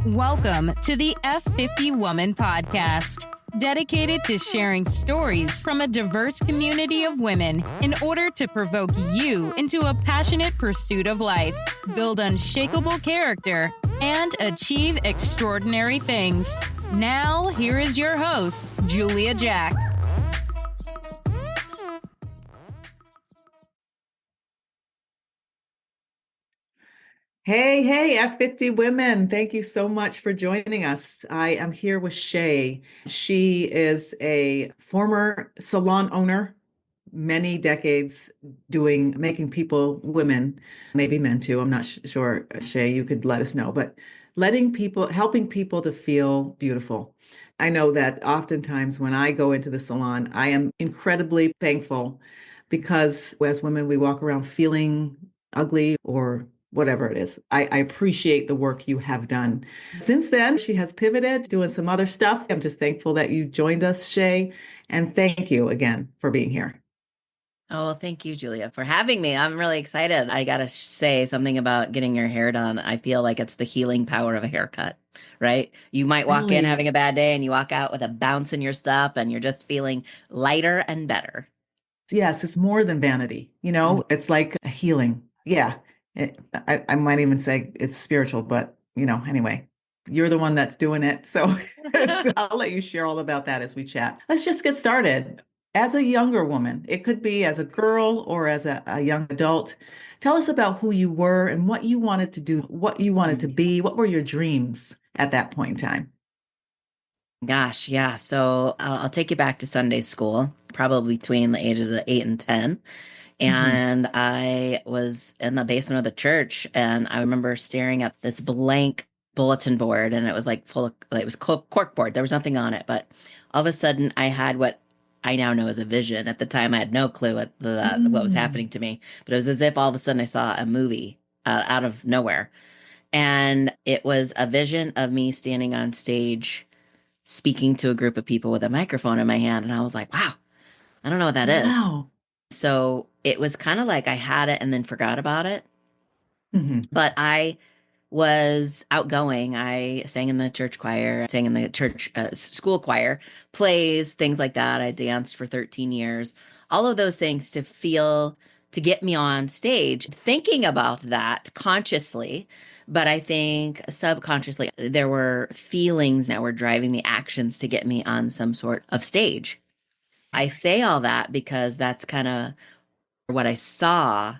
Welcome to the F50 Woman Podcast, dedicated to sharing stories from a diverse community of women in order to provoke you into a passionate pursuit of life, build unshakable character, and achieve extraordinary things. Now, here is your host, Julia Jack. Hey, F50 women. Thank you so much for joining us. I am here with Shay. She is a former salon owner, many decades making people, women, maybe men too. I'm not sure, Shay, you could let us know, but helping people to feel beautiful. I know that oftentimes when I go into the salon, I am incredibly thankful because as women, we walk around feeling ugly or whatever it is. I appreciate the work you have done. Since then, she has pivoted, doing some other stuff. I'm just thankful that you joined us, Shay, and thank you again for being here. Oh, thank you, Julia, for having me. I'm really excited. I got to say something about getting your hair done. I feel like it's the healing power of a haircut, right? You might walk in having a bad day and you walk out with a bounce in your step and you're just feeling lighter and better. Yes, it's more than vanity. It's like a healing. Yeah. I might even say it's spiritual, but anyway, you're the one that's doing it. So I'll let you share all about that as we chat. Let's just get started. As a younger woman, it could be as a girl or as a young adult. Tell us about who you were and what you wanted to do, what you wanted to be. What were your dreams at that point in time? Gosh, yeah. So I'll take you back to Sunday school, probably between the ages of 8 and 10. And I was in the basement of the church, and I remember staring at this blank bulletin board, and it was like full of, like, it was cork board. There was nothing on it, but all of a sudden I had what I now know as a vision. At the time, I had no clue what was happening to me, but it was as if all of a sudden I saw a movie out of nowhere. And it was a vision of me standing on stage speaking to a group of people with a microphone in my hand. And I was like, wow, I don't know what that is. Wow. So it was kind of like I had it and then forgot about it. But I was outgoing. I sang in the church choir, sang in the church school choir, plays, things like that. I danced for 13 years. All of those things to get me on stage, thinking about that consciously, but I think subconsciously there were feelings that were driving the actions to get me on some sort of stage. I say all that because that's kind of what I saw.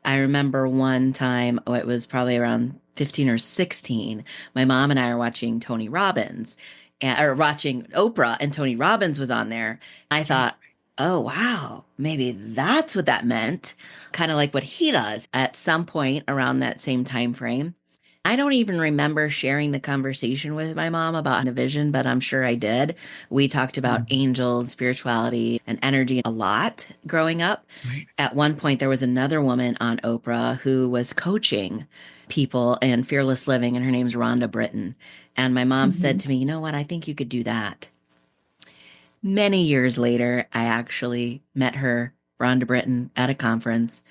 I remember one time, it was probably around 15 or 16, my mom and I are watching Tony Robbins, or watching Oprah, and Tony Robbins was on there. I thought, oh, wow, maybe that's what that meant. Kind of like what he does at some point around that same time frame. I don't even remember sharing the conversation with my mom about the vision, but I'm sure I did. We talked about angels, spirituality, and energy a lot growing up. Right. At one point, there was another woman on Oprah who was coaching people in fearless living, and her name's Rhonda Britton. And my mom said to me, you know what? I think you could do that. Many years later, I actually met her, Rhonda Britton, at a conference.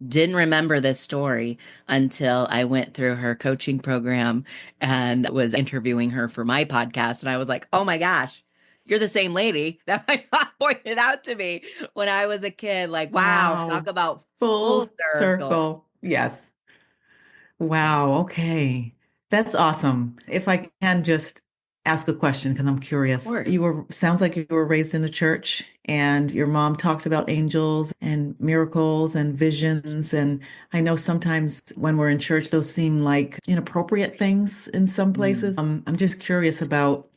Didn't remember this story until I went through her coaching program and was interviewing her for my podcast. And I was like, oh my gosh, you're the same lady that my mom pointed out to me when I was a kid. Like, wow, talk about Full full circle. circle. Yes. Wow. Okay. That's awesome. If I can just ask a question, because I'm curious. Sounds like you were raised in the church and your mom talked about angels and miracles and visions. And I know sometimes when we're in church, those seem like inappropriate things in some places. I'm just curious about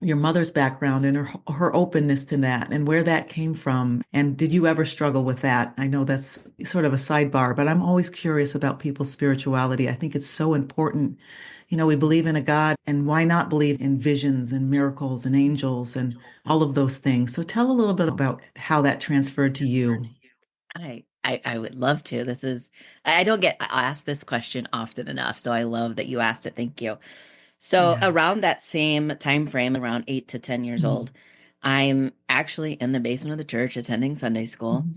your mother's background and her openness to that and where that came from. And did you ever struggle with that? I know that's sort of a sidebar, but I'm always curious about people's spirituality. I think it's so important. We believe in a God, and why not believe in visions and miracles and angels and all of those things? So tell a little bit about how that transferred to you. I would love to. I don't get asked this question often enough. So I love that you asked it. Thank you. So Yeah. around that same time frame, around 8 to 10 years old, I'm actually in the basement of the church attending Sunday school, Mhm.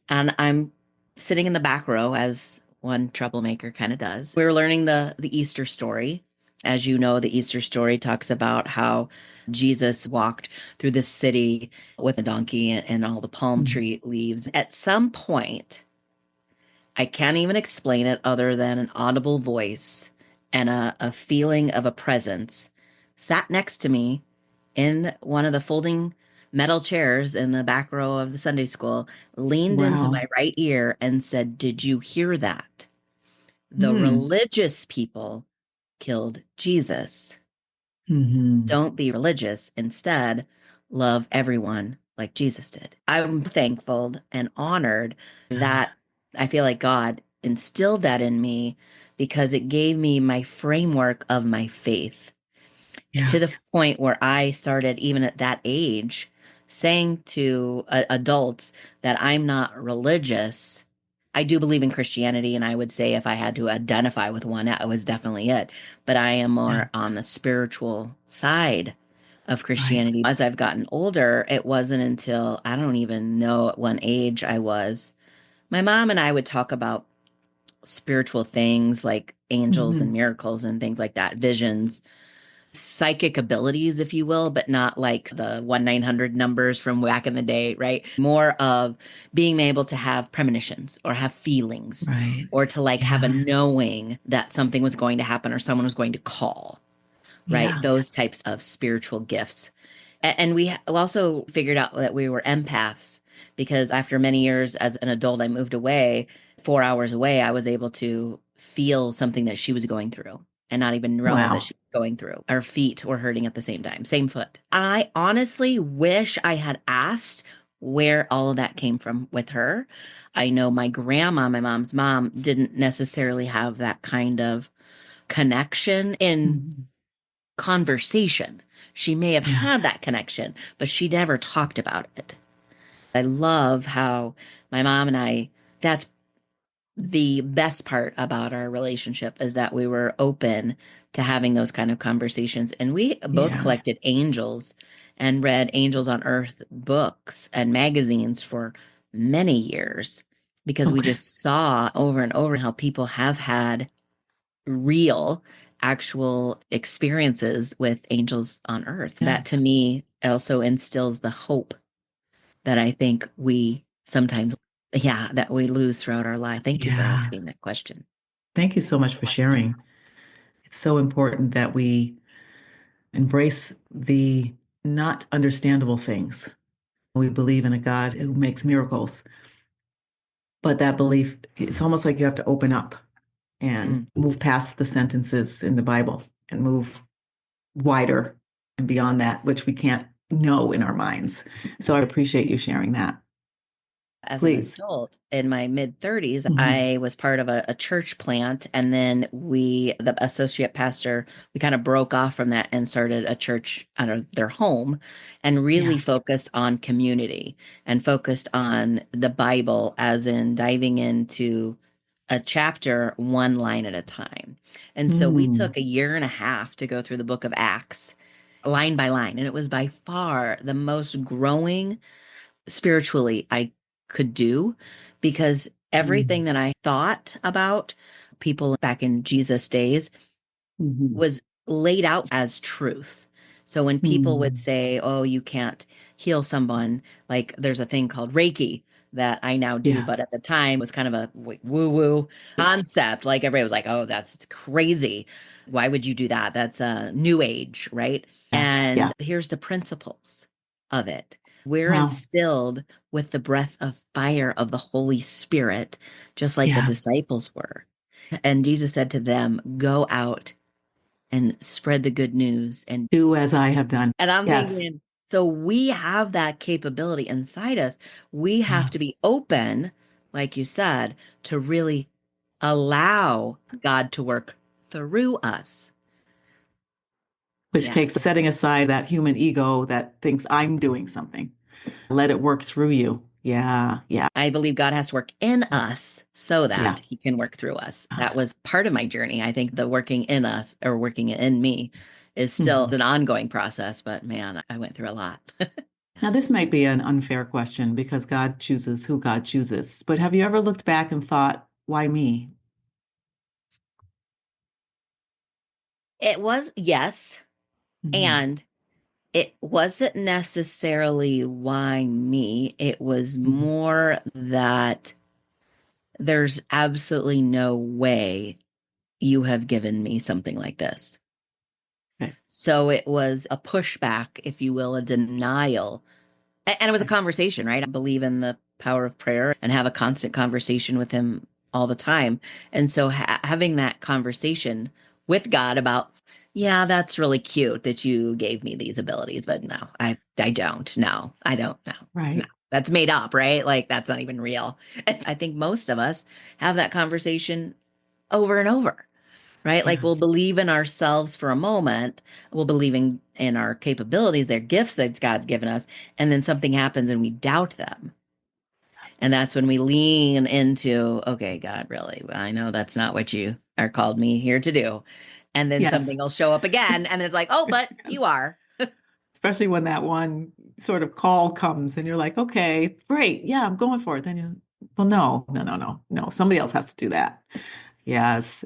and I'm sitting in the back row as one troublemaker kind of does. We were learning the Easter story. As you know, the Easter story talks about how Jesus walked through the city with a donkey and all the palm Mhm. tree leaves. At some point, I can't even explain it other than an audible voice and a feeling of a presence sat next to me in one of the folding metal chairs in the back row of the Sunday school, leaned into Wow. my right ear and said, "Did you hear that? The Hmm. religious people killed Jesus. Hmm. Don't be religious. Instead, love everyone like Jesus did." I'm thankful and honored that I feel like God instilled that in me because it gave me my framework of my faith Yeah. to the point where I started, even at that age, saying to adults that I'm not religious. I do believe in Christianity, and I would say if I had to identify with one, that was definitely it. But I am Yeah. more on the spiritual side of Right. Christianity. As I've gotten older, it wasn't until I don't even know at what age I was. My mom and I would talk about spiritual things like angels and Hmm. miracles and things like that, visions, psychic abilities, if you will, but not like the 1-900 numbers from back in the day, right? More of being able to have premonitions or have feelings Right. or to like have a Yeah. knowing that something was going to happen or someone was going to call, right? Yeah. Those types of spiritual gifts. And we also figured out that we were empaths because after many years as an adult, I moved away. 4 hours away, I was able to feel something that she was going through and not even know that Wow. she was going through. Our feet were hurting at the same time, same foot. I honestly wish I had asked where all of that came from with her. I know my grandma, my mom's mom, didn't necessarily have that kind of connection in Mhm. conversation. She may have Yeah. had that connection, but she never talked about it. I love how my mom and I, that's the best part about our relationship is that we were open to having those kind of conversations. And we both Yeah. collected angels and read Angels on Earth books and magazines for many years because we Okay. just saw over and over how people have had real, actual experiences with angels on earth. Yeah. That to me also instills the hope that I think we sometimes, yeah, that we lose throughout our life. Thank you for Yeah. asking that question. Thank you so much for sharing. It's so important that we embrace the not understandable things. We believe in a God who makes miracles, but that belief, it's almost like you have to open up and Mm. move past the sentences in the Bible and move wider and beyond that, which we can't know in our minds. So I appreciate you sharing that. As an Please. adult in my mid 30s, Hmm. I was part of a church plant. And then the associate pastor, we kind of broke off from that and started a church out of their home and really Yeah. focused on community and focused on the Bible, as in diving into a chapter one line at a time. And so we Mm. took a year and a half to go through the book of Acts line by line. And it was by far the most growing spiritually I could do because Mm. everything that I thought about people back in Jesus' days Hmm. was laid out as truth. So when people would Mm. say, "Oh, you can't heal someone," like there's a thing called Reiki that I now do, Yeah. but at the time was kind of a woo-woo concept. Like everybody was like, "Oh, that's crazy. Why would you do that? That's a new age, right?" Yeah. And Yeah. here's the principles of it. We're Wow. instilled with the breath of fire of the Holy Spirit, just like the Yeah. disciples were. And Jesus said to them, "Go out and spread the good news." Do as I have done. And I'm Yes. thinking, so we have that capability inside us. We have Yeah. to be open, like you said, to really allow God to work through us. Which Yeah. takes setting aside that human ego that thinks I'm doing something. Let it work through you. Yeah. Yeah. I believe God has to work in us so Yeah. that he can work through us. That Uh, was part of my journey. I think the working in us or working in me is still mhm. an ongoing process, but man, I went through a lot. Now, this might be an unfair question because God chooses who God chooses. But have you ever looked back and thought, why me? It was, yes. Mhm. And it wasn't necessarily why me. It was Mhm. more that there's absolutely no way you have given me something like this. Okay. So it was a pushback, if you will, a denial. And it was a Okay. conversation, right? I believe in the power of prayer and have a constant conversation with him all the time. And so having that conversation with God about, yeah, that's really cute that you gave me these abilities, but no, I don't. No, I don't. No, no. Right. That's made up, right? Like that's not even real. I think most of us have that conversation over and over, right? Like Yeah. we'll believe in ourselves for a moment, we'll believe in our capabilities, their gifts that God's given us, and then something happens and we doubt them. And that's when we lean into, okay, God, really, I know that's not what you are called me here to do. And then Yes. something will show up again, and it's like, oh, but you are. Especially when that one sort of call comes and you're like, okay, great. Yeah, I'm going for it. Then well, no, no, no, no, no. Somebody else has to do that. Yes.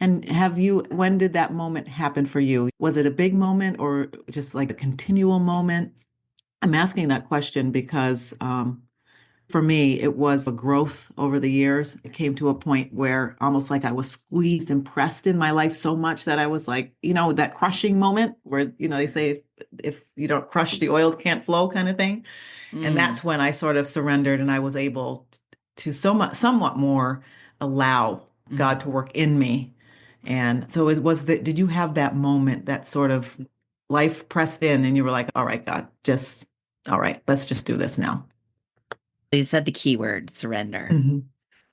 And when did that moment happen for you? Was it a big moment or just like a continual moment? I'm asking that question because for me, it was a growth over the years. It came to a point where almost like I was squeezed and pressed in my life so much that I was like, that crushing moment where, they say if you don't crush, the oil can't flow kind of thing. And Mm, that's when I sort of surrendered and I was able to somewhat more allow God mhm. to work in me. And so did you have that moment, that sort of life pressed in and you were like, all right, God, all right, let's just do this now. You said the key word, surrender. Hmm.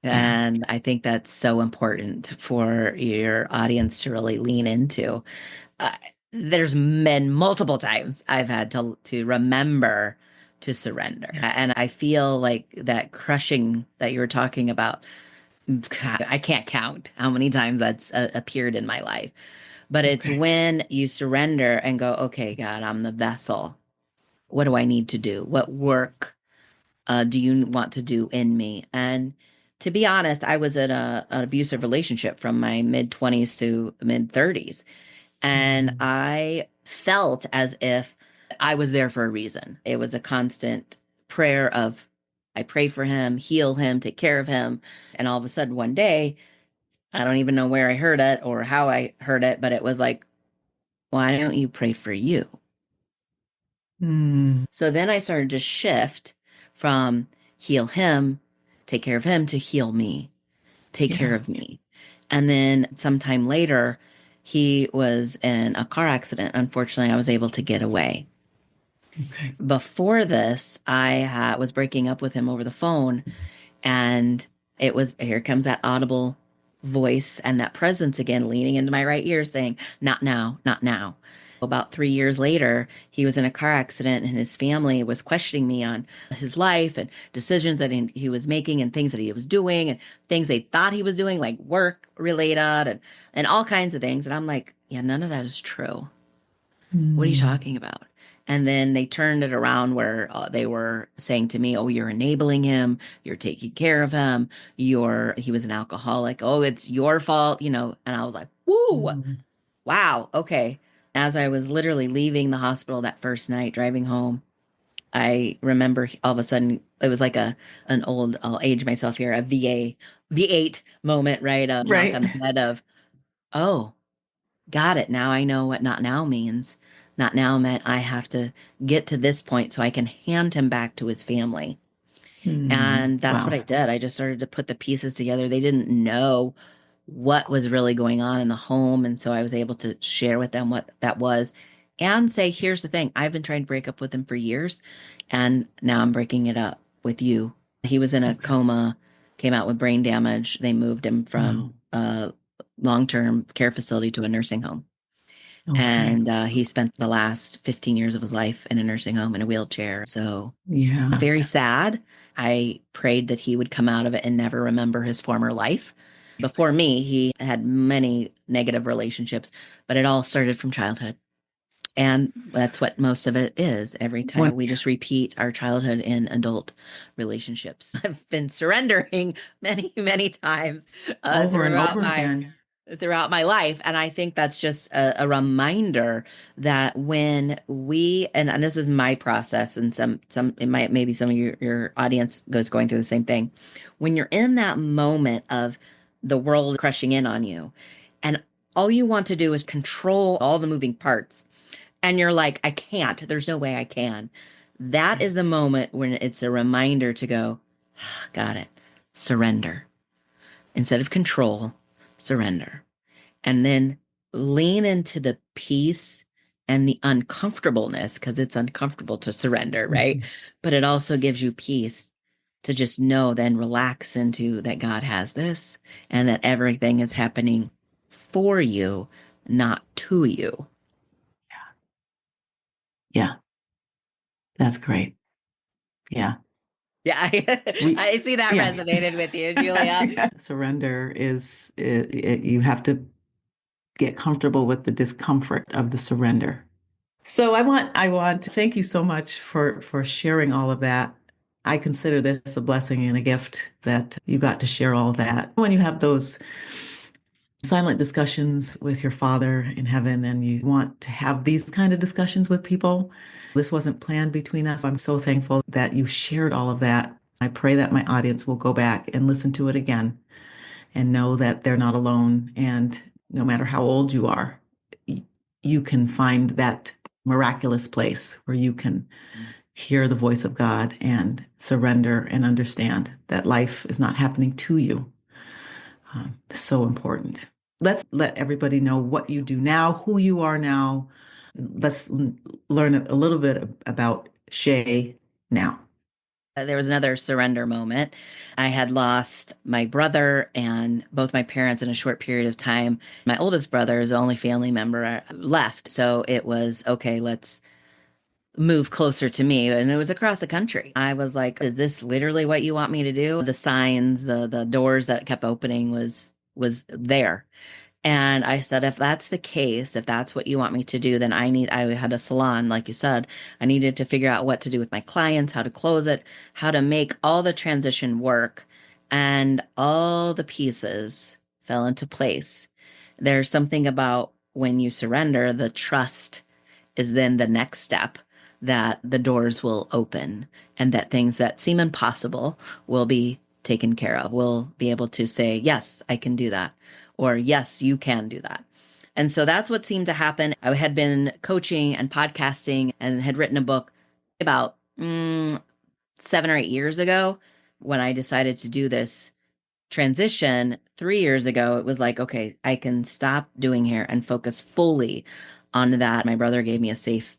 Yeah. And I think that's so important for your audience to really lean into. Uh, there's been multiple times I've had to remember to surrender. Yeah. And I feel like that crushing that you were talking about, God, I can't count how many times that's appeared in my life. But it's Okay. when you surrender and go, okay, God, I'm the vessel. What do I need to do? What work do you want to do in me? And to be honest, I was in an abusive relationship from my mid 20s to mid 30s. And Mm. I felt as if I was there for a reason. It was a constant prayer of, I pray for him, heal him, take care of him. And all of a sudden, one day, I don't even know where I heard it or how I heard it, but it was like, why don't you pray for you? Mm. So then I started to shift from heal him, take care of him, to heal me, take care Yeah. of me. And then sometime later, he was in a car accident. Unfortunately, I was able to get away. Okay. Before this, I was breaking up with him over the phone, and it was, here comes that audible voice and that presence again, leaning into my right ear saying, not now, not now. About 3 years later, he was in a car accident and his family was questioning me on his life and decisions that he was making and things that he was doing and things they thought he was doing, like work related and all kinds of things. And I'm like, yeah, none of that is true. What are you Mm. talking about? And then they turned it around where they were saying to me, oh, you're enabling him. You're taking care of him. He was an alcoholic. Oh, it's your fault, And I was like, whoo, Mm. wow. Okay. As I was literally leaving the hospital that first night, driving home, I remember all of a sudden it was like an old, I'll age myself here, a V8 moment, right? A knock Right. on the head of, oh, got it. Now I know what not now means. Not now meant I have to get to this point so I can hand him back to his family. Mm. And that's what I Wow. did. I just started to put the pieces together. They didn't know what was really going on in the home. And so I was able to share with them what that was and say, here's the thing. I've been trying to break up with him for years. And now I'm breaking it up with you. He was in a Okay. coma, came out with brain damage. They moved him from Wow. a long-term care facility to a nursing home. Okay. And he spent the last 15 years of his life in a nursing home in a wheelchair. So Yeah. very sad. I prayed that he would come out of it and never remember his former life. Before me, he had many negative relationships, but it all started from childhood. And that's what most of it is. Every When time we just repeat our childhood in adult relationships. I've been surrendering many, many times over and throughout over my again. throughout my life. And I think that's just a reminder that when we, and this is my process, and it might, maybe some of your audience going through the same thing. When you're in that moment of the world crushing in on you, and all you want to do is control all the moving parts, and you're like, I can't, there's no way I can. That is the moment when it's a reminder to go, got it, surrender. Instead of control, surrender. And then lean into the peace and the uncomfortableness, because it's uncomfortable to surrender, right? But it also gives you peace to just know, then relax into that God has this and that everything is happening for you, not to you. Yeah. That's great. Yeah. Yeah, I see that resonated with you, Julia. Surrender is, you have to get comfortable with the discomfort of the surrender. So I want to thank you so much for sharing all of that. I consider this a blessing and a gift that you got to share all of that. When you have those silent discussions with your Father in heaven and you want to have these kind of discussions with people, this wasn't planned between us. I'm so thankful that you shared all of that. I pray that my audience will go back and listen to it again and know that they're not alone. And no matter how old you are, you can find that miraculous place where you can hear the voice of God and surrender and understand that life is not happening to you. So important. Let's let everybody know what you do now, who you are now. Let's learn a little bit about Shay now. There was another surrender moment. I had lost my brother and both my parents in a short period of time. My oldest brother is the only family member left. So it was, okay, let's move closer to me. And it was across the country. I was like, is this literally what you want me to do? The signs, the doors that kept opening was there. And I said, if that's the case, if that's what you want me to do, then I had a salon, like you said. I needed to figure out what to do with my clients, how to close it, how to make all the transition work. And all the pieces fell into place. There's something about when you surrender, the trust is then the next step, that the doors will open and that things that seem impossible will be taken care of. We'll be able to say, yes, I can do that. Or yes, you can do that. And so that's what seemed to happen. I had been coaching and podcasting and had written a book about 7 or 8 years ago. When I decided to do this transition 3 years ago, it was like, okay, I can stop doing hair and focus fully on that. My brother gave me a safe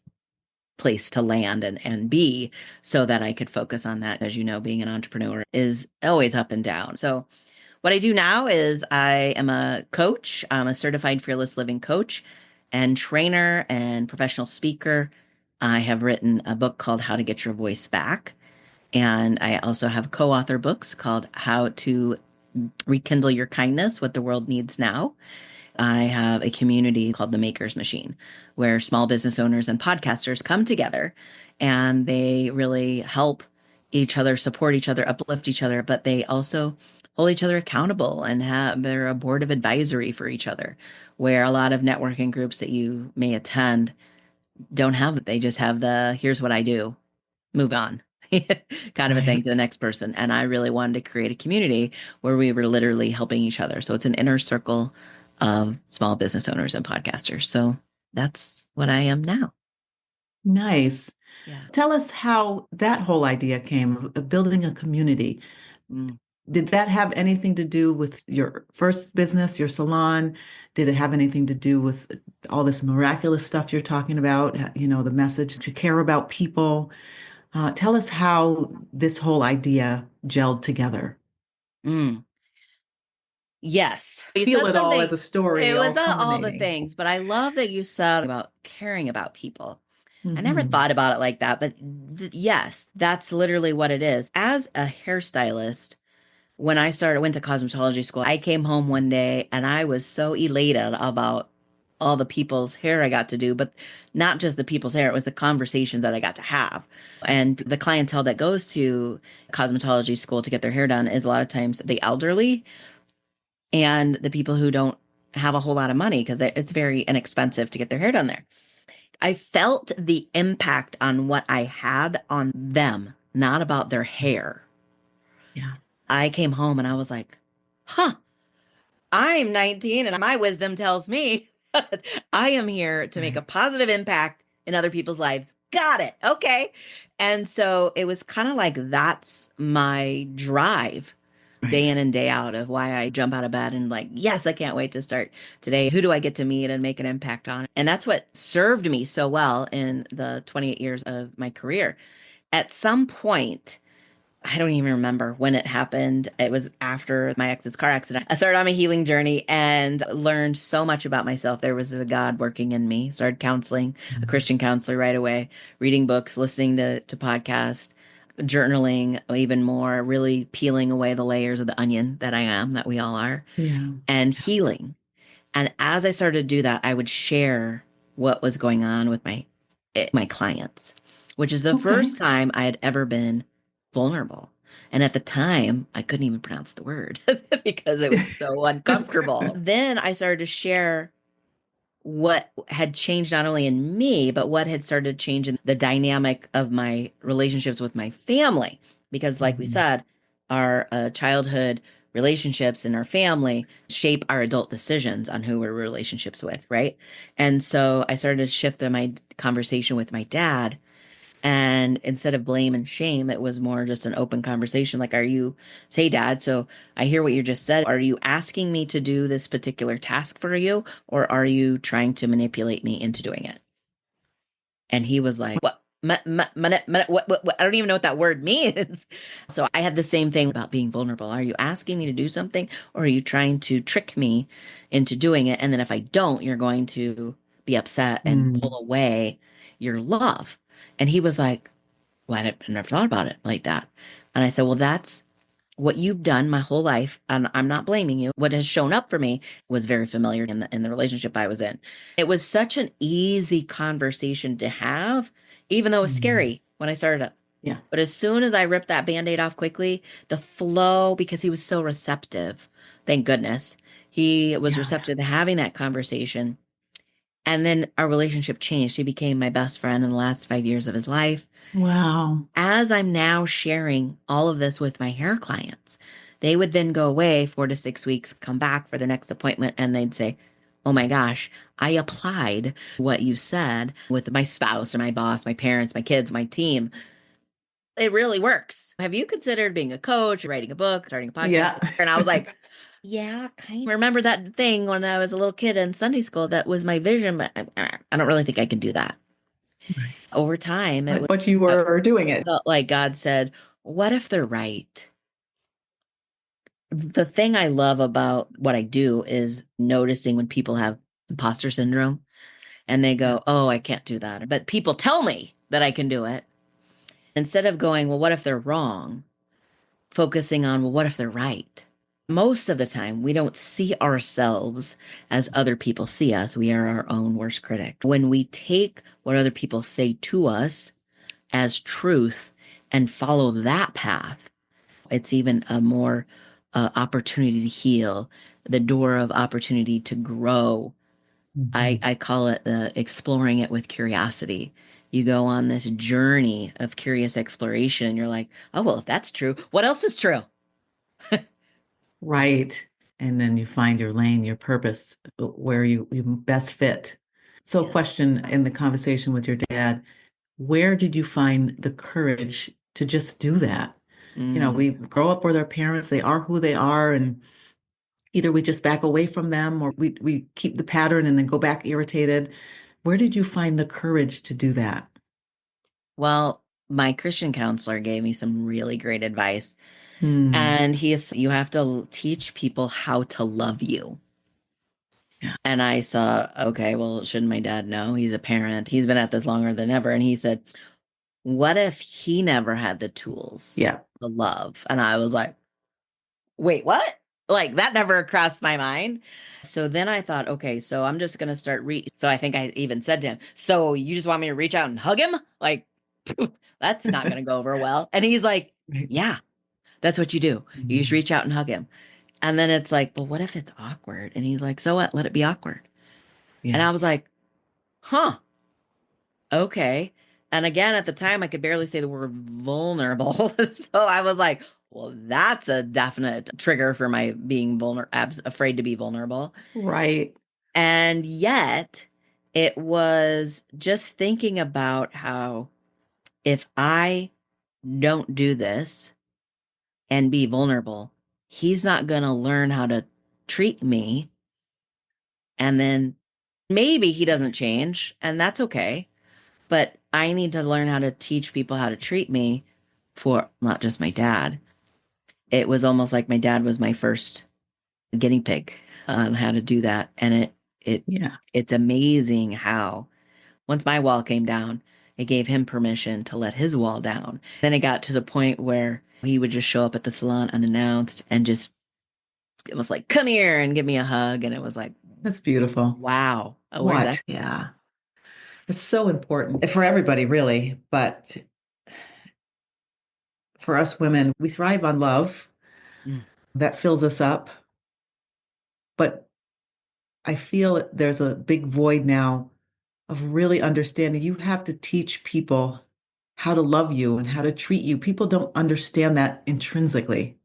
place to land and be, so that I could focus on that. As you know, being an entrepreneur is always up and down. So what I do now is I am a coach. I'm a certified fearless living coach and trainer and professional speaker. I have written a book called How to Get Your Voice Back. And I also have co-author books called How to Rekindle Your Kindness, What the World Needs Now. I have a community called the Maker's Machine, where small business owners and podcasters come together and they really help each other, support each other, uplift each other, but they also hold each other accountable and they're a board of advisory for each other, where a lot of networking groups that you may attend don't have it. They just have here's what I do, move on. Kind of a thing to the next person. And I really wanted to create a community where we were literally helping each other. So it's an inner circle of small business owners and podcasters. So that's what I am now. Nice. Yeah. Tell us how that whole idea came of building a community. Did that have anything to do with your first business, your salon? Did it have anything to do with all this miraculous stuff you're talking about? You know, the message to care about people. Tell us how this whole idea gelled together. Yes. You Feel said it all something. as a story, It was all the culminating. things, but I love that you said about caring about people. I never Mhm. thought about it like that, but yes, that's literally what it is. As a hairstylist, when I went to cosmetology school, I came home one day and I was so elated about all the people's hair I got to do, but not just the people's hair, it was the conversations that I got to have. And the clientele that goes to cosmetology school to get their hair done is a lot of times the elderly and the people who don't have a whole lot of money because it's very inexpensive to get their hair done there. I felt the impact on what I had on them, not about their hair. Yeah. I came home and I was like, huh, I'm 19 and my wisdom tells me I am here to make a positive impact in other people's lives. Got it. Okay. And so it was kind of like that's my drive day in and day out of why I jump out of bed and like, yes, I can't wait to start today. Who do I get to meet and make an impact on? And that's what served me so well in the 28 years of my career. At some point, I don't even remember when it happened. It was after my ex's car accident. I started on my healing journey and learned so much about myself. There was a God working in me. Started counseling, a Christian counselor right away, reading books, listening to podcasts, journaling even more, really peeling away the layers of the onion that I am, that we all are, and healing. And as I started to do that, I would share what was going on with my clients, which is the first time I had ever been vulnerable. And at the time, I couldn't even pronounce the word because it was so uncomfortable. Then I started to share what had changed not only in me, but what had started changing the dynamic of my relationships with my family. Because, like we said, our childhood relationships in our family shape our adult decisions on who we're relationships with, right? And so I started to shift my conversation with my dad. And instead of blame and shame, it was more just an open conversation. Like, say, Dad, so I hear what you just said. Are you asking me to do this particular task for you, or are you trying to manipulate me into doing it? And he was like, what? What? I don't even know what that word means. So I had the same thing about being vulnerable. Are you asking me to do something, or are you trying to trick me into doing it? And then if I don't, you're going to be upset and pull away your love. And he was like, well, I never thought about it like that. And I said, well, that's what you've done my whole life. And I'm not blaming you. What has shown up for me was very familiar in the relationship I was in. It was such an easy conversation to have, even though it was scary when I started it. Yeah. But as soon as I ripped that Band-Aid off quickly, the flow, because he was so receptive, thank goodness, he was receptive to having that conversation. And then our relationship changed. He became my best friend in the last 5 years of his life. Wow. As I'm now sharing all of this with my hair clients, they would then go away 4 to 6 weeks, come back for their next appointment, and they'd say, oh my gosh, I applied what you said with my spouse or my boss, my parents, my kids, my team. It really works. Have you considered being a coach, writing a book, starting a podcast? Yeah. And I was like, yeah, kind of. Remember that thing when I was a little kid in Sunday school that was my vision, but I don't really think I can do that. Right. Over time, But you were doing it. felt like God said, what if they're right? The thing I love about what I do is noticing when people have imposter syndrome and they go, oh, I can't do that. But people tell me that I can do it. Instead of going, well, what if they're wrong? Focusing on, well, what if they're right? Most of the time, we don't see ourselves as other people see us. We are our own worst critic. When we take what other people say to us as truth and follow that path, it's even a more opportunity to heal, the door of opportunity to grow. I call it exploring it with curiosity. You go on this journey of curious exploration and you're like, oh, well, if that's true, what else is true? Right. And then you find your lane, your purpose, where you best fit. So, question in the conversation with your dad, where did you find the courage to just do that? We grow up with our parents, they are who they are, and either we just back away from them or we keep the pattern and then go back irritated. Where did you find the courage to do that? Well, my Christian counselor gave me some really great advice. And you have to teach people how to love you. Yeah. And I saw, okay, well, shouldn't my dad know? He's a parent. He's been at this longer than ever. And he said, what if he never had the tools Yeah. to love? And I was like, wait, what? Like that never crossed my mind. So then I thought, okay, so I'm just going to start so I think I even said to him, so you just want me to reach out and hug him? Like, that's not going to go over well. And he's like, Right. yeah, that's what you do. You just reach out and hug him. And then it's like, well, what if it's awkward? And he's like, so what? Let it be awkward. And Yeah. I was like, huh, okay. And again, at the time, I could barely say the word vulnerable. So I was like, well, that's a definite trigger for my being afraid to be vulnerable. Right. And yet, it was just thinking about how if I don't do this and be vulnerable, he's not going to learn how to treat me. And then maybe he doesn't change, and that's okay. But I need to learn how to teach people how to treat me for not just my dad. It was almost like my dad was my first guinea pig on how to do that. And Yeah. it's amazing how once my wall came down, it gave him permission to let his wall down. Then it got to the point where he would just show up at the salon unannounced and just, it was like, come here and give me a hug. And it was like, That's beautiful. wow. Where's What? that? Yeah. It's so important for everybody, really. But for us women, we thrive on love Mm, that fills us up. But I feel there's a big void now of really understanding you have to teach people how to love you and how to treat you. People don't understand that intrinsically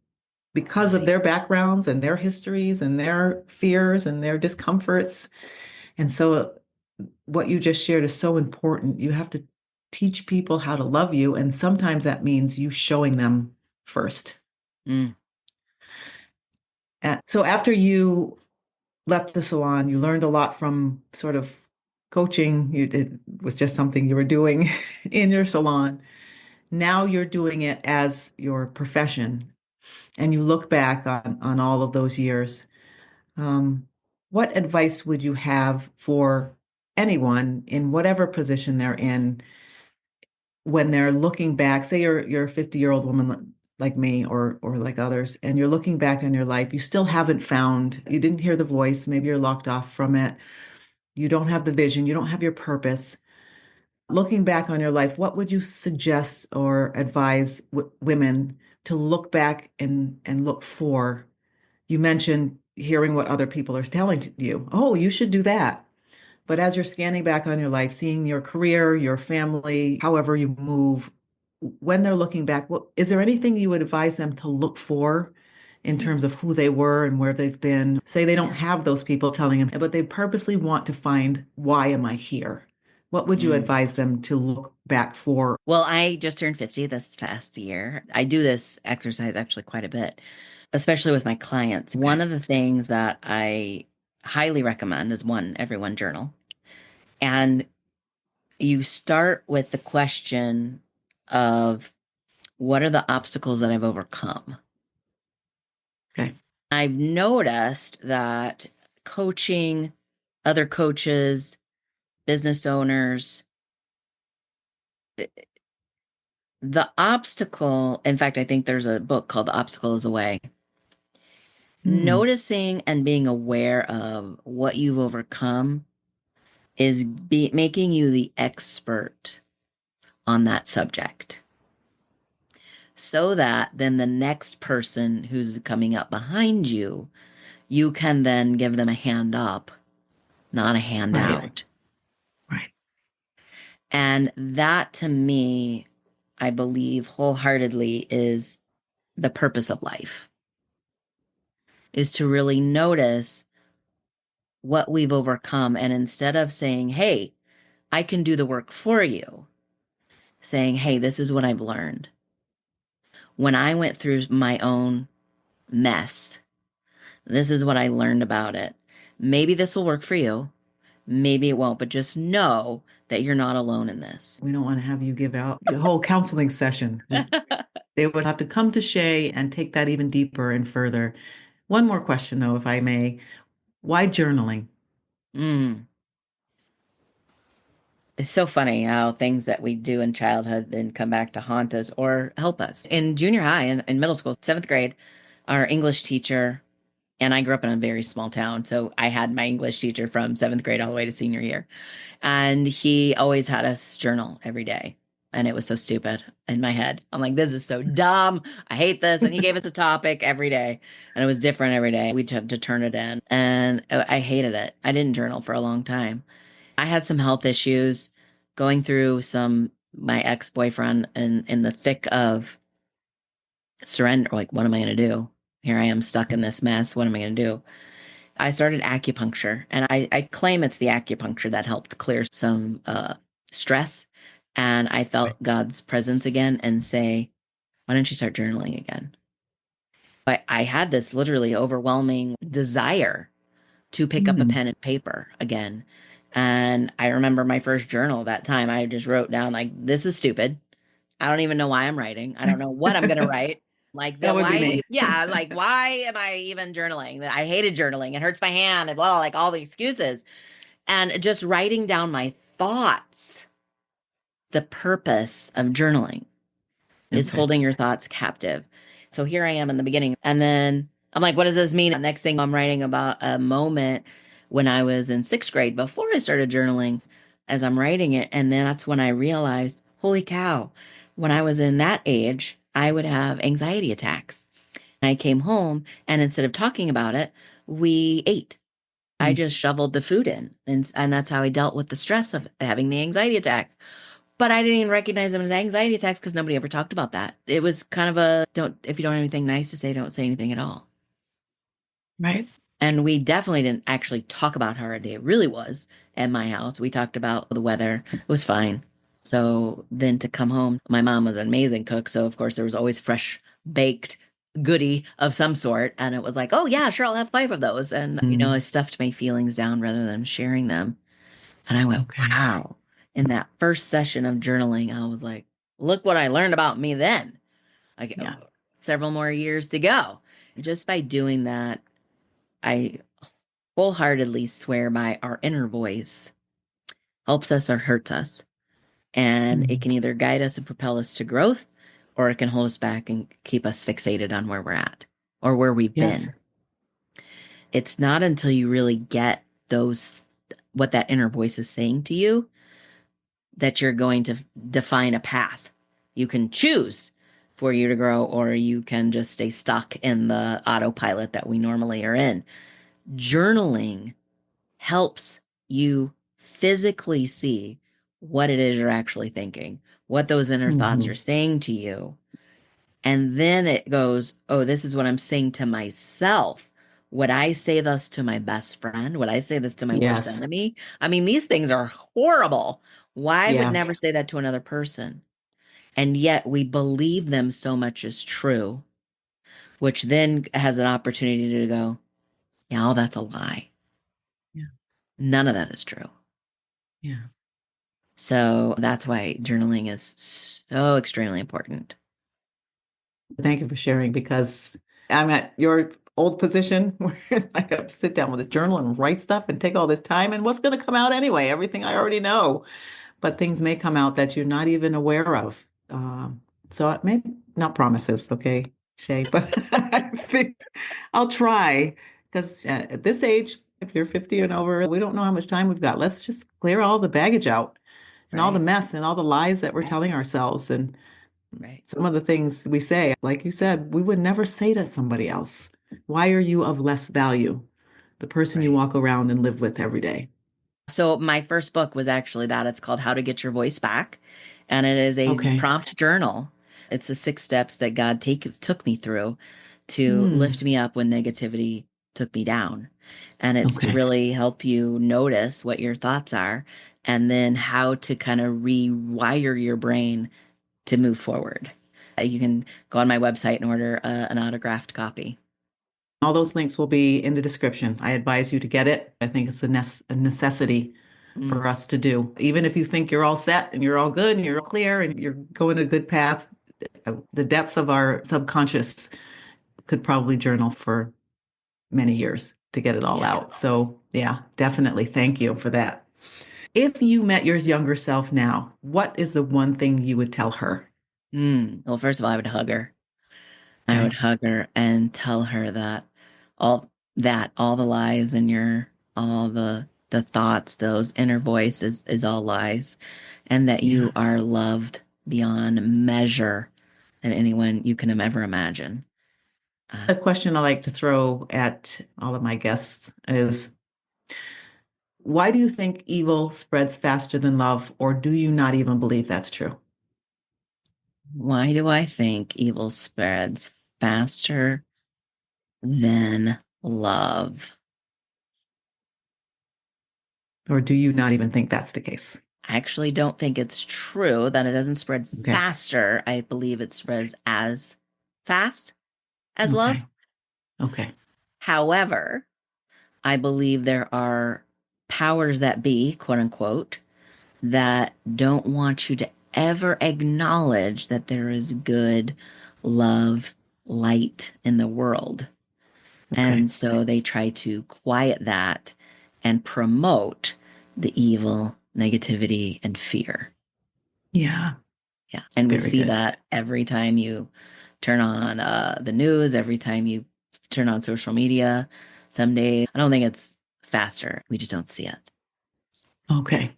because of right. their backgrounds and their histories and their fears and their discomforts. And so, what you just shared is so important. You have to teach people how to love you. And sometimes that means you showing them first. Mm, And so, after you left the salon, you learned a lot from sort of coaching. It was just something you were doing in your salon. Now you're doing it as your profession, and you look back on all of those years. Um, what advice would you have for anyone in whatever position they're in when they're looking back? Say you're a 50-year-old woman like me or like others, and you're looking back on your life, you still haven't found, you didn't hear the voice, maybe you're locked off from it, you don't have the vision, you don't have your purpose. Looking back on your life, what would you suggest or advise women to look back and look for? You mentioned hearing what other people are telling you. Oh, you should do that. But as you're scanning back on your life, seeing your career, your family, however you move, when they're looking back, what is there anything you would advise them to look for in terms of who they were and where they've been? Say they don't yeah. have those people telling them, but they purposely want to find, why am I here? What would you Mm. advise them to look back for? Well, I just turned 50 this past year. I do this exercise actually quite a bit, especially with my clients. Okay. One of the things that I highly recommend is everyone journal. And you start with the question of what are the obstacles that I've overcome? Okay. I've noticed that coaching other coaches, business owners, the obstacle, in fact, I think there's a book called The Obstacle is a Way. Hmm. Noticing and being aware of what you've overcome is making you the expert on that subject. So that then the next person who's coming up behind you, you can then give them a hand up, not a Right. handout. Right. And that to me, I believe wholeheartedly is the purpose of life, is to really notice what we've overcome. And instead of saying, hey, I can do the work for you, saying, hey, this is what I've learned. When I went through my own mess, this is what I learned about it. Maybe this will work for you. Maybe it won't, but just know that you're not alone in this. We don't want to have you give out the whole counseling session. They would have to come to Shay and take that even deeper and further. One more question, though, if I may. Why journaling? Mm. It's so funny how things that we do in childhood then come back to haunt us or help us. In junior high and in middle school, seventh grade, our English teacher, and I grew up in a very small town, so I had my English teacher from seventh grade all the way to senior year. And he always had us journal every day. And it was so stupid in my head. I'm like, this is so dumb. I hate this. And he gave us a topic every day, and it was different every day. We had to turn it in, and I hated it. I didn't journal for a long time. I had some health issues going through my ex-boyfriend in the thick of surrender. Like, what am I going to do? Here I am stuck in this mess. What am I going to do? I started acupuncture, and I claim it's the acupuncture that helped clear some stress. And I felt God's presence again and say, why don't you start journaling again? But I had this literally overwhelming desire to pick up a pen and paper again. And I remember my first journal that time, I just wrote down, like, this is stupid. I don't even know why I'm writing. I don't know what I'm going to write. Like That would be me. yeah, like, why am I even journaling? I hated journaling. It hurts my hand and blah, like all the excuses. And just writing down my thoughts, the purpose of journaling is holding your thoughts captive. So here I am in the beginning. And then I'm like, what does this mean? Next thing I'm writing about a moment when I was in sixth grade before I started journaling as I'm writing it. And then that's when I realized, holy cow, when I was in that age, I would have anxiety attacks. And I came home, and instead of talking about it, we ate. I just shoveled the food in. And that's how I dealt with the stress of having the anxiety attacks. But I didn't even recognize them as anxiety attacks because nobody ever talked about that. It was kind of if you don't have anything nice to say, don't say anything at all. Right. And we definitely didn't actually talk about how our day really was at my house. We talked about the weather. It was fine. So then to come home, my mom was an amazing cook. So of course there was always fresh baked goodie of some sort. And it was like, oh yeah, sure, I'll have 5 of those. And, I stuffed my feelings down rather than sharing them. And I went, wow. In that first session of journaling, I was like, look what I learned about me then. Like, several more years to go. And just by doing that, I wholeheartedly swear by our inner voice helps us or hurts us. And it can either guide us and propel us to growth, or it can hold us back and keep us fixated on where we're at or where we've been. It's not until you really get what that inner voice is saying to you that you're going to define a path. You can choose for you to grow, or you can just stay stuck in the autopilot that we normally are in. Journaling helps you physically see what it is you're actually thinking, what those inner thoughts are saying to you. And then it goes, oh, this is what I'm saying to myself. Would I say this to my best friend? Would I say this to my worst enemy? I mean, these things are horrible. Why would never say that to another person? And yet we believe them so much as true, which then has an opportunity to go, yeah, oh, that's a lie. Yeah. None of that is true. Yeah. So that's why journaling is so extremely important. Thank you for sharing, because I'm at your old position where I have to sit down with a journal and write stuff and take all this time. And what's going to come out anyway? Everything I already know. But things may come out that you're not even aware of. So maybe not promises, okay, Shay, but I think I'll try, because at this age, if you're 50 and over, we don't know how much time we've got. Let's just clear all the baggage out and all the mess and all the lies that we're telling ourselves. And some of the things we say, like you said, we would never say to somebody else. Why are you of less value? The person you walk around and live with every day. So my first book was actually that. It's called How to Get Your Voice Back. And it is a prompt journal. It's the 6 steps that God took me through to lift me up when negativity took me down. And it's to really help you notice what your thoughts are, and then how to kind of rewire your brain to move forward. You can go on my website and order an autographed copy. All those links will be in the description. I advise you to get it. I think it's a necessity for us to do. Even if you think you're all set and you're all good and you're all clear and you're going a good path, the depth of our subconscious could probably journal for many years to get it all out. So yeah, definitely. Thank you for that. If you met your younger self now, what is the one thing you would tell her? Well, first of all, I would hug her. I would hug her and tell her that all the lies and all the thoughts, those inner voices is all lies, and that you are loved beyond measure than anyone you can ever imagine. A question I like to throw at all of my guests is, why do you think evil spreads faster than love, or do you not even believe that's true? Why do I think evil spreads faster than love? Or do you not even think that's the case? I actually don't think it's true that it doesn't spread Okay. faster. I believe it spreads as fast as love. Okay. Okay. However, I believe there are powers that be, quote unquote, that don't want you to ever acknowledge that there is good, love, light in the world. Okay. And so they try to quiet that and promote the evil, negativity, and fear. Yeah. Yeah. And we Very see good. that every time you turn on the news, every time you turn on social media. Some days, I don't think it's faster. We just don't see it. Okay.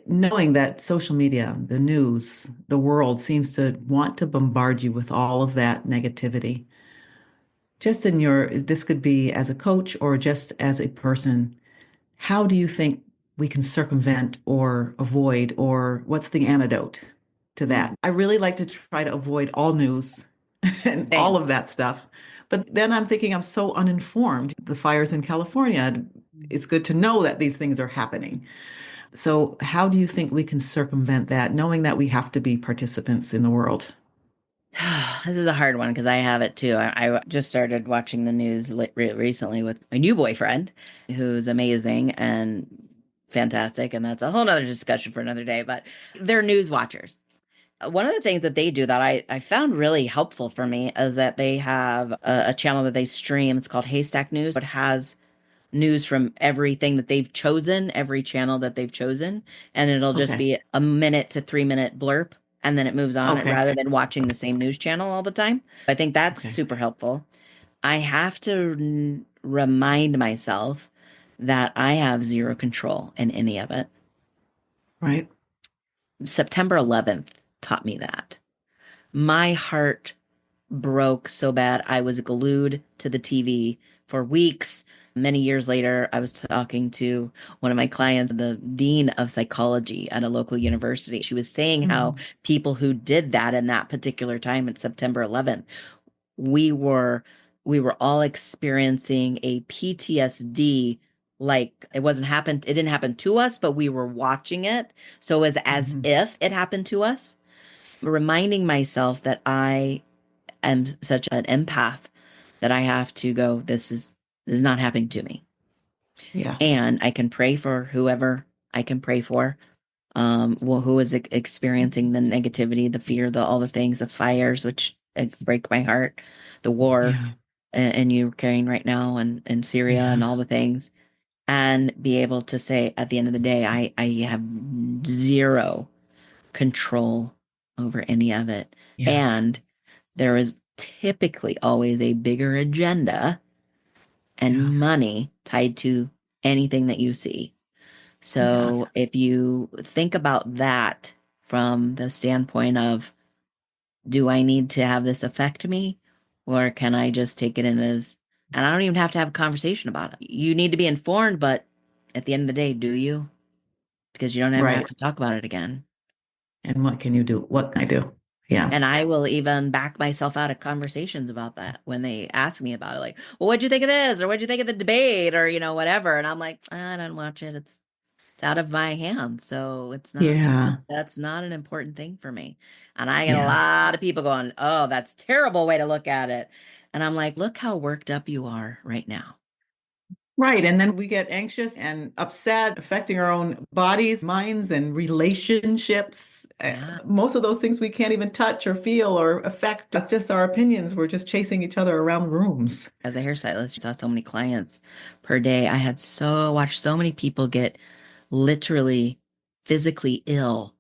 Knowing that social media, the news, the world seems to want to bombard you with all of that negativity. Just in this could be as a coach or just as a person, how do you think we can circumvent or avoid, or what's the antidote to that? I really like to try to avoid all news and all Same. of that stuff. But then I'm thinking I'm so uninformed. The fires in California, it's good to know that these things are happening. So, how do you think we can circumvent that, knowing that we have to be participants in the world? This is a hard one because I have it too. I just started watching the news recently with my new boyfriend, who's amazing and fantastic. And that's a whole nother discussion for another day, but they're news watchers. One of the things that they do that I found really helpful for me is that they have a channel that they stream. It's called Haystack News. It has news from everything that they've chosen, every channel that they've chosen, and it'll just Okay. be a minute to 3 minute blurb and then it moves on Okay. rather than watching the same news channel all the time. I think that's Okay. super helpful. I have to remind myself that I have zero control in any of it. Right. September 11th taught me that. My heart broke so bad. I was glued to the TV for weeks. Many years later, I was talking to one of my clients, the dean of psychology at a local university. She was saying how Mhm. people who did that in that particular time at September 11th, we were we were all experiencing a PTSD. Like it didn't happen to us, but we were watching it. So it was as Mhm. if it happened to us, reminding myself that I am such an empath that I have to go, this is not happening to me. Yeah. And I can pray for whoever I can pray for, who is experiencing the negativity, the fear, all the things, the fires, which break my heart, the war Yeah. in Ukraine right now and Syria and Yeah. all the things, and be able to say at the end of the day, I have zero control over any of it. Yeah. And there is typically always a bigger agenda and Yeah. money tied to anything that you see. Yeah. So if you think about that from the standpoint of, do I need to have this affect me? Or can I just take it in as, and I don't even have to have a conversation about it. You need to be informed, but at the end of the day, do you? Because you don't ever have Right. to talk about it again. And what can you do? What can I do? Yeah. And I will even back myself out of conversations about that when they ask me about it. Like, well, what'd you think of this? Or what'd you think of the debate? Or, whatever. And I'm like, I don't watch it. It's out of my hands. So Yeah. that's not an important thing for me. And I get a Yeah. lot of people going, oh, that's a terrible way to look at it. And I'm like, look how worked up you are right now. Right. And then we get anxious and upset, affecting our own bodies, minds, and relationships. Yeah. Most of those things we can't even touch or feel or affect. That's just our opinions. We're just chasing each other around rooms. As a hairstylist, I saw so many clients per day. I had watched so many people get literally physically ill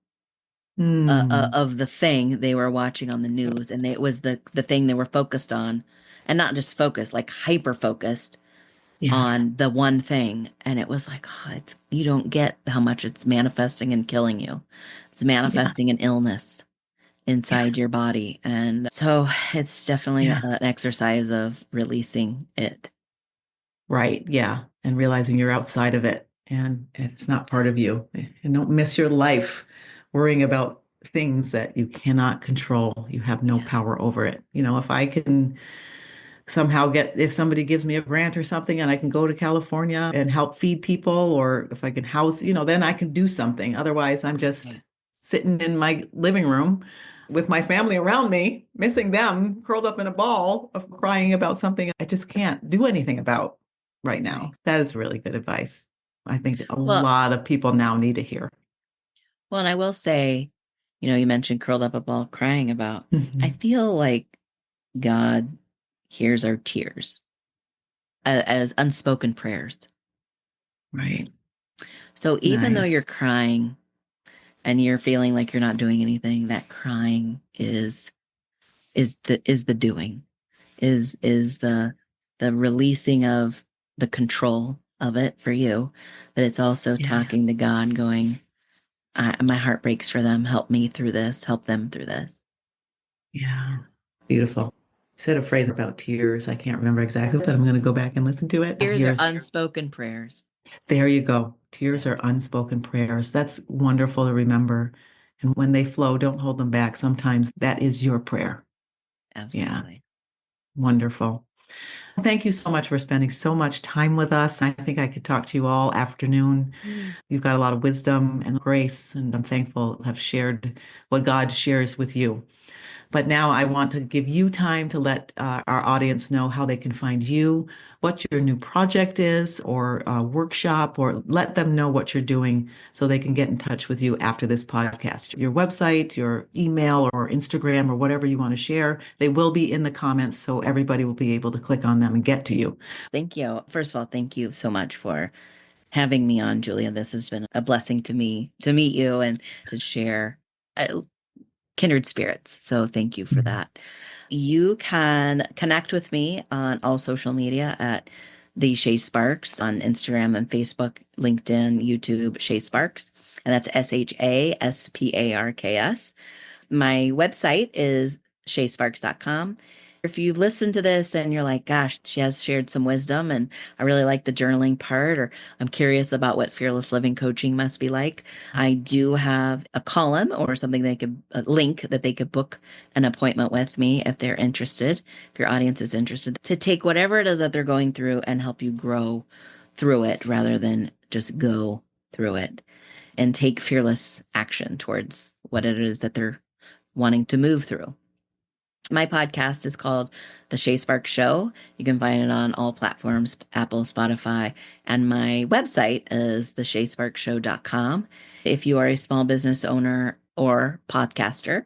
Hmm. of the thing they were watching on the news, and it was the thing they were focused on, and not just focused, like hyper focused. on the one thing. And it was like, oh, you don't get how much it's manifesting and killing you. It's manifesting an illness inside your body. And so it's definitely an exercise of releasing it. Right. Yeah. And realizing you're outside of it and it's not part of you. And don't miss your life worrying about things that you cannot control. You have no power over it. If I can somehow if somebody gives me a grant or something and I can go to California and help feed people, or if I can house, then I can do something. Otherwise, I'm just sitting in my living room with my family around me, missing them, curled up in a ball of crying about something I just can't do anything about right now. That is really good advice. I think a lot of people now need to hear. Well, and I will say, you mentioned curled up a ball crying about. I feel like God hears our tears as unspoken prayers. Right. So even though you're crying and you're feeling like you're not doing anything, that crying is the doing, is the releasing of the control of it for you. But it's also talking to God, going, my heart breaks for them. Help me through this. Help them through this. Yeah. Beautiful. You said a phrase about tears. I can't remember exactly, but I'm going to go back and listen to it. Tears are unspoken prayers. There you go. Tears are unspoken prayers. That's wonderful to remember. And when they flow, don't hold them back. Sometimes that is your prayer. Absolutely. Yeah. Wonderful. Thank you so much for spending so much time with us. I think I could talk to you all afternoon. You've got a lot of wisdom and grace, and I'm thankful to have shared what God shares with you. But now I want to give you time to let our audience know how they can find you, what your new project is, or workshop, or let them know what you're doing so they can get in touch with you after this podcast. Your website, your email, or Instagram, or whatever you want to share, they will be in the comments so everybody will be able to click on them and get to you. Thank you. First of all, thank you so much for having me on, Julia. This has been a blessing to me to meet you and to share kindred spirits. So thank you for that. You can connect with me on all social media at the Sha Sparks on Instagram and Facebook, LinkedIn, YouTube, Sha Sparks. And that's SHASPARKS. My website is shaysparks.com. If you've listened to this and you're like, gosh, she has shared some wisdom and I really like the journaling part, or I'm curious about what fearless living coaching must be like, I do have a column or something a link that they could book an appointment with me if they're interested, if your audience is interested, to take whatever it is that they're going through and help you grow through it rather than just go through it and take fearless action towards what it is that they're wanting to move through. My podcast is called The Sha Sparks Show. You can find it on all platforms, Apple, Spotify, and my website is theshasparkshow.com. If you are a small business owner or podcaster,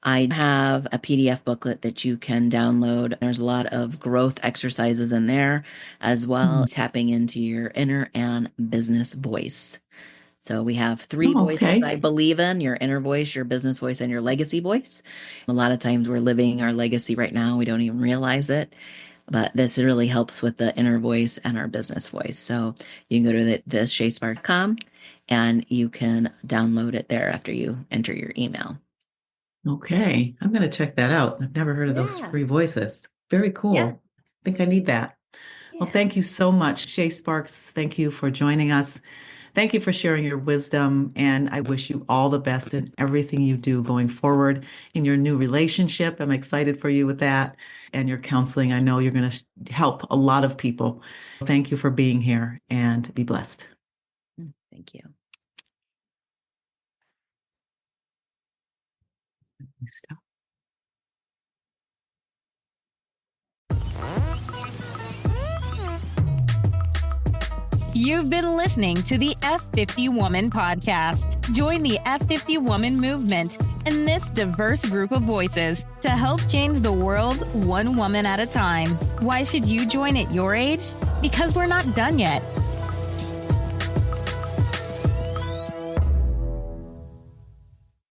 I have a PDF booklet that you can download. There's a lot of growth exercises in there, as well as tapping into your inner and business voice. So we have 3 voices I believe in: your inner voice, your business voice, and your legacy voice. A lot of times we're living our legacy right now. We don't even realize it. But this really helps with the inner voice and our business voice. So you can go to theshasparks.com and you can download it there after you enter your email. Okay. I'm going to check that out. I've never heard of those 3 voices. Very cool. I think I need that. Well, thank you so much, Sha Sparks. Thank you for joining us. Thank you for sharing your wisdom, and I wish you all the best in everything you do going forward in your new relationship. I'm excited for you with that, and your counseling. I know you're going to help a lot of people. Thank you for being here, and be blessed. Thank you. Stop. You've been listening to the F50 Woman podcast. Join the F50 Woman movement and this diverse group of voices to help change the world one woman at a time. Why should you join at your age? Because we're not done yet.